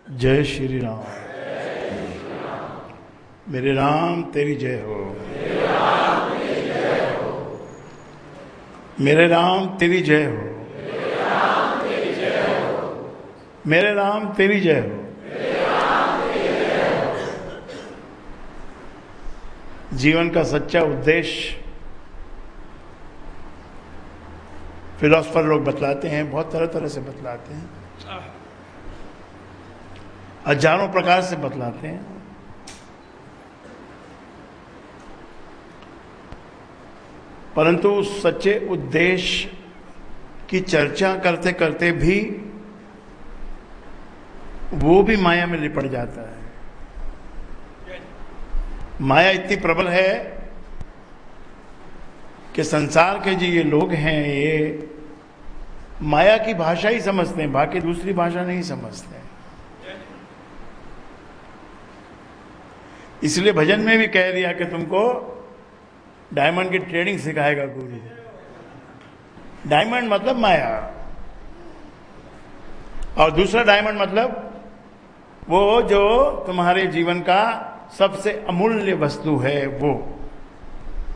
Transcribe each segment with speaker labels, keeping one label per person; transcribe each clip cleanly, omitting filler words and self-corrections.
Speaker 1: जय श्री राम। मेरे राम तेरी जय हो। मेरे राम तेरी जय हो। मेरे राम तेरी जय हो। जीवन का सच्चा उद्देश्य फिलोसफर लोग बतलाते हैं, बहुत तरह तरह से बतलाते हैं, हजारों प्रकार से बतलाते हैं। परंतु उस सच्चे उद्देश्य की चर्चा करते करते भी वो भी माया में लिपट जाता है। माया इतनी प्रबल है कि संसार के जो ये लोग हैं, ये माया की भाषा ही समझते हैं, बाकी दूसरी भाषा नहीं समझते। इसलिए भजन में भी कह दिया कि तुमको डायमंड की ट्रेडिंग सिखाएगा गुरु। डायमंड मतलब माया, और दूसरा डायमंड मतलब वो जो तुम्हारे जीवन का सबसे अमूल्य वस्तु है, वो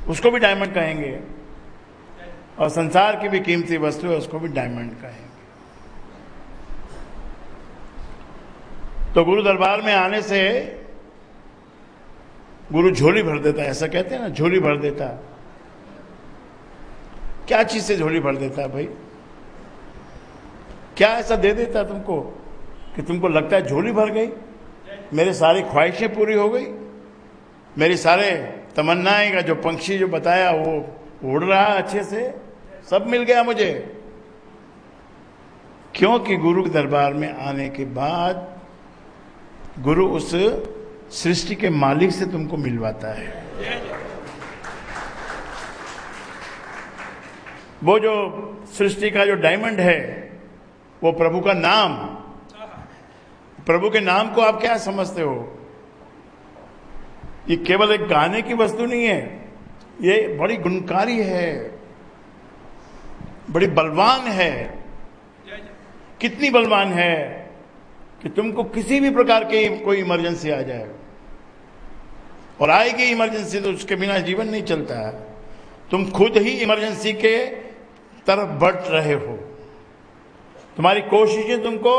Speaker 1: उसको भी डायमंड कहेंगे, और संसार की भी कीमती वस्तु है उसको भी डायमंड कहेंगे। तो गुरु दरबार में आने से गुरु झोली भर देता है, ऐसा कहते हैं ना, झोली भर देता। क्या चीज से झोली भर देता है भाई? क्या ऐसा दे देता तुमको कि तुमको लगता है झोली भर गई, मेरे सारी ख्वाहिशें पूरी हो गई, मेरी सारे तमन्नाएं का जो पंक्षी जो बताया वो उड़ रहा है अच्छे से, सब मिल गया मुझे? क्योंकि गुरु के दरबार में आने के बाद गुरु उस सृष्टि के मालिक से तुमको मिलवाता है। वो जो सृष्टि का जो डायमंड है वो प्रभु का नाम। प्रभु के नाम को आप क्या समझते हो? ये केवल एक गाने की वस्तु नहीं है, ये बड़ी गुणकारी है, बड़ी बलवान है। कितनी बलवान है कि तुमको किसी भी प्रकार की कोई इमरजेंसी आ जाए, और आएगी इमरजेंसी तो उसके बिना जीवन नहीं चलता है। तुम खुद ही इमरजेंसी के तरफ बढ़ रहे हो। तुम्हारी कोशिशें तुमको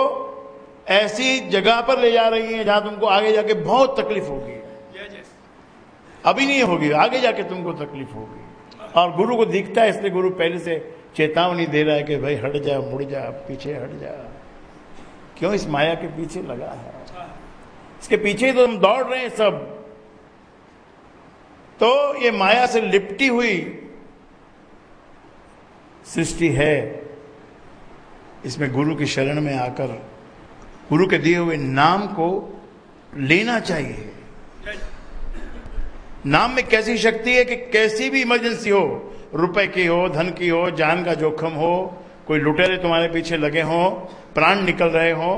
Speaker 1: ऐसी जगह पर ले जा रही हैं जहां तुमको आगे जाके बहुत तकलीफ होगी। अभी नहीं होगी, आगे जाके तुमको तकलीफ होगी। और गुरु को दिखता है, इसलिए गुरु पहले से चेतावनी दे रहा है कि भाई हट जा, मुड़ जा, पीछे हट जा। क्यों? इस माया के पीछे लगा है, इसके पीछे तो हम दौड़ रहे हैं सब। तो ये माया से लिपटी हुई सृष्टि है, इसमें गुरु की शरण में आकर गुरु के दिए हुए नाम को लेना चाहिए। नाम में कैसी शक्ति है कि कैसी भी इमरजेंसी हो, रुपए की हो, धन की हो, जान का जोखम हो, कोई लुटेरे तुम्हारे पीछे लगे हो, प्राण निकल रहे हो,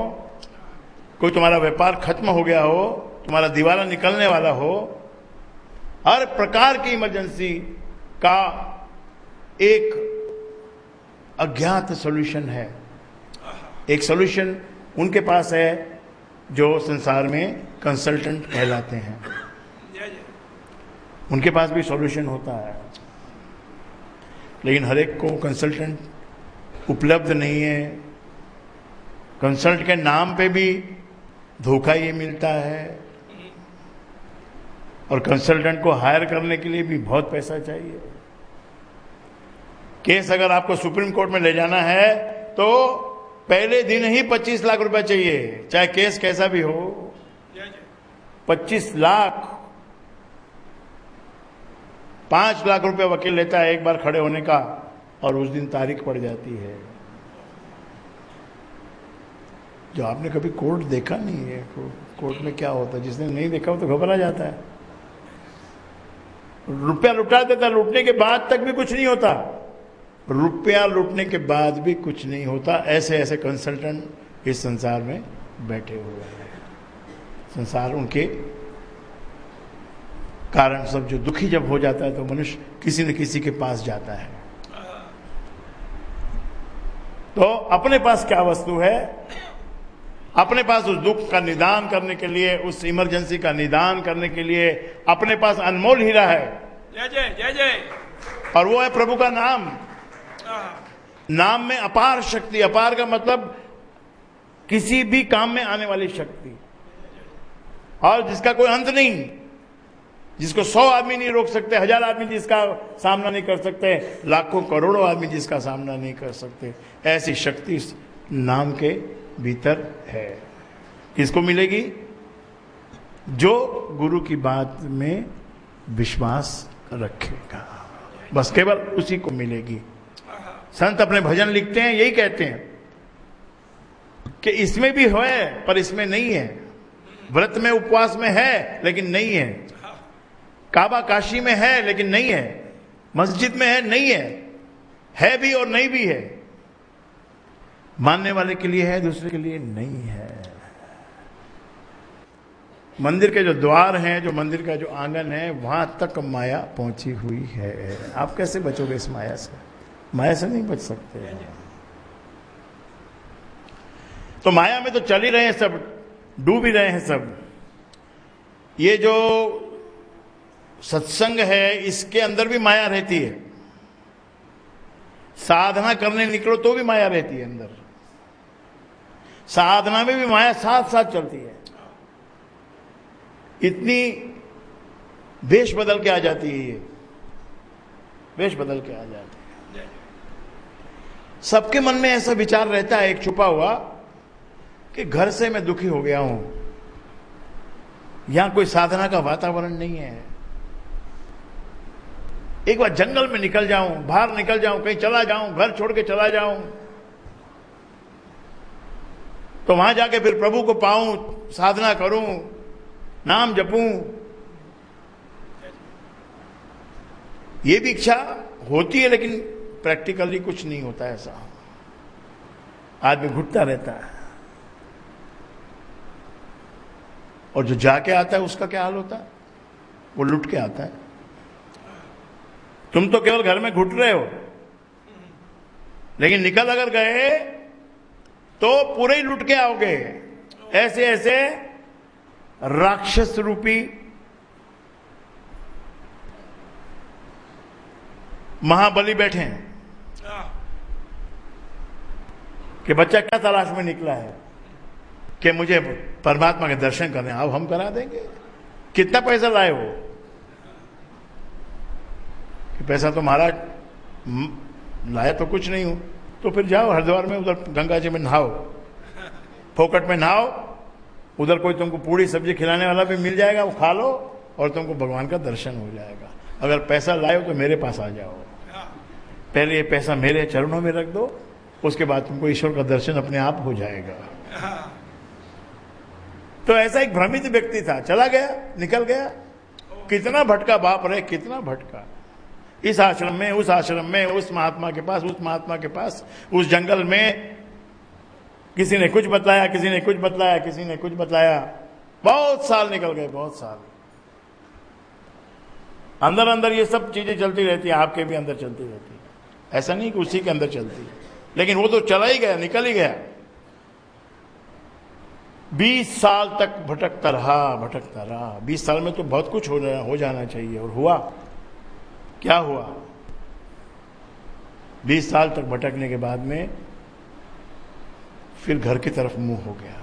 Speaker 1: कोई तुम्हारा व्यापार खत्म हो गया हो, तुम्हारा दिवाला निकलने वाला हो, हर प्रकार की इमरजेंसी का एक अज्ञात सॉल्यूशन है। एक सॉल्यूशन उनके पास है जो संसार में कंसल्टेंट कहलाते हैं, उनके पास भी सॉल्यूशन होता है। लेकिन हर एक को कंसल्टेंट उपलब्ध नहीं है। कंसल्ट के नाम पे भी धोखा ये मिलता है, और कंसल्टेंट को हायर करने के लिए भी बहुत पैसा चाहिए। केस अगर आपको सुप्रीम कोर्ट में ले जाना है तो पहले दिन ही 25 लाख रुपए चाहिए, चाहे केस कैसा भी हो। 25 लाख, 5 लाख रुपए वकील लेता है एक बार खड़े होने का, और उस दिन तारीख पड़ जाती है। जो आपने कभी कोर्ट देखा नहीं है, कोर्ट में क्या होता है, जिसने नहीं देखा हो तो घबरा जाता है। रुपया लुटा देता, लूटने के बाद तक भी कुछ नहीं होता। रुपया लूटने के बाद भी कुछ नहीं होता। ऐसे ऐसे कंसल्टेंट इस संसार में बैठे हुए हैं। संसार उनके कारण सब जो दुखी जब हो जाता है तो मनुष्य किसी न किसी के पास जाता है। तो अपने पास क्या वस्तु है अपने पास उस दुख का निदान करने के लिए, उस इमरजेंसी का निदान करने के लिए अपने पास अनमोल हीरा है।
Speaker 2: जय जय जय जय।
Speaker 1: और वो है प्रभु का नाम। नाम में अपार शक्ति, अपार का मतलब किसी भी काम में आने वाली शक्ति, और जिसका कोई अंत नहीं, जिसको 100 आदमी नहीं रोक सकते, 1000 आदमी जिसका सामना नहीं कर सकते, लाखों करोड़ों आदमी जिसका सामना नहीं कर सकते, ऐसी शक्ति इस नाम के भीतर है। किसको मिलेगी? जो गुरु की बात में विश्वास रखेगा, बस केवल उसी को मिलेगी। संत अपने भजन लिखते हैं, यही कहते हैं कि इसमें भी है पर इसमें नहीं है, व्रत में उपवास में है लेकिन नहीं है, काबा काशी में है लेकिन नहीं है, मस्जिद में है नहीं है भी और नहीं भी है। मानने वाले के लिए है, दूसरे के लिए नहीं है। मंदिर के जो द्वार हैं, जो मंदिर का जो आंगन है, वहां तक माया पहुंची हुई है। आप कैसे बचोगे इस माया से? माया से नहीं बच सकते। तो माया में तो चल ही रहे हैं सब, डूब ही रहे हैं सब। ये जो सत्संग है, इसके अंदर भी माया रहती है। साधना करने निकलो तो भी माया रहती है अंदर। साधना में भी माया साथ साथ चलती है। इतनी वेश बदल के आ जाती है, ये वेश बदल के आ जाती है। सबके मन में ऐसा विचार रहता है, एक छुपा हुआ, कि घर से मैं दुखी हो गया हूं, यहां कोई साधना का वातावरण नहीं है। एक बार जंगल में निकल जाऊं, बाहर निकल जाऊं, कहीं चला जाऊं, घर छोड़ के चला जाऊं, तो वहां जाके फिर प्रभु को पाऊं, साधना करूं, नाम जपूं। ये भी इच्छा होती है, लेकिन प्रैक्टिकली कुछ नहीं होता ऐसा। आदमी घुटता रहता है। और जो जाके आता है उसका क्या हाल होता है? वो लुट के आता है। तुम तो केवल घर में घुट रहे हो, लेकिन निकल अगर गए तो पूरे ही लुट के आओगे। ऐसे ऐसे राक्षस रूपी महाबली बैठे हैं कि बच्चा क्या तलाश में निकला है, कि मुझे परमात्मा के दर्शन करने आओ, हम करा देंगे। कितना पैसा लाए हो? कि पैसा तो महाराज लाया तो कुछ नहीं हूं। तो फिर जाओ हरिद्वार में, उधर गंगा जी में नहाओ, फोकट में नहाओ, उधर कोई तुमको पूरी सब्जी खिलाने वाला भी मिल जाएगा, वो खा लो और तुमको भगवान का दर्शन हो जाएगा। अगर पैसा लाए हो तो मेरे पास आ जाओ, पहले ये पैसा मेरे चरणों में रख दो, उसके बाद तुमको ईश्वर का दर्शन अपने आप हो जाएगा। तो ऐसा एक भ्रमित व्यक्ति था, चला गया, निकल गया। कितना भटका बाप रे, कितना भटका। इस आश्रम में, उस आश्रम में, उस महात्मा के पास, उस महात्मा के पास, उस जंगल में किसी ने कुछ बतलाया, किसी ने कुछ बतलाया, किसी ने कुछ बतलाया। बहुत साल निकल गए, बहुत साल। अंदर अंदर ये सब चीजें चलती रहती है, आपके भी अंदर चलती रहती है। ऐसा नहीं कि उसी के अंदर चलती है, लेकिन वो तो चला ही गया, निकल ही गया। 20 साल तक भटकता रहा। 20 साल में तो बहुत कुछ हो जाना चाहिए, और हुआ क्या हुआ? 20 साल तक भटकने के बाद में फिर घर की तरफ मुंह हो गया।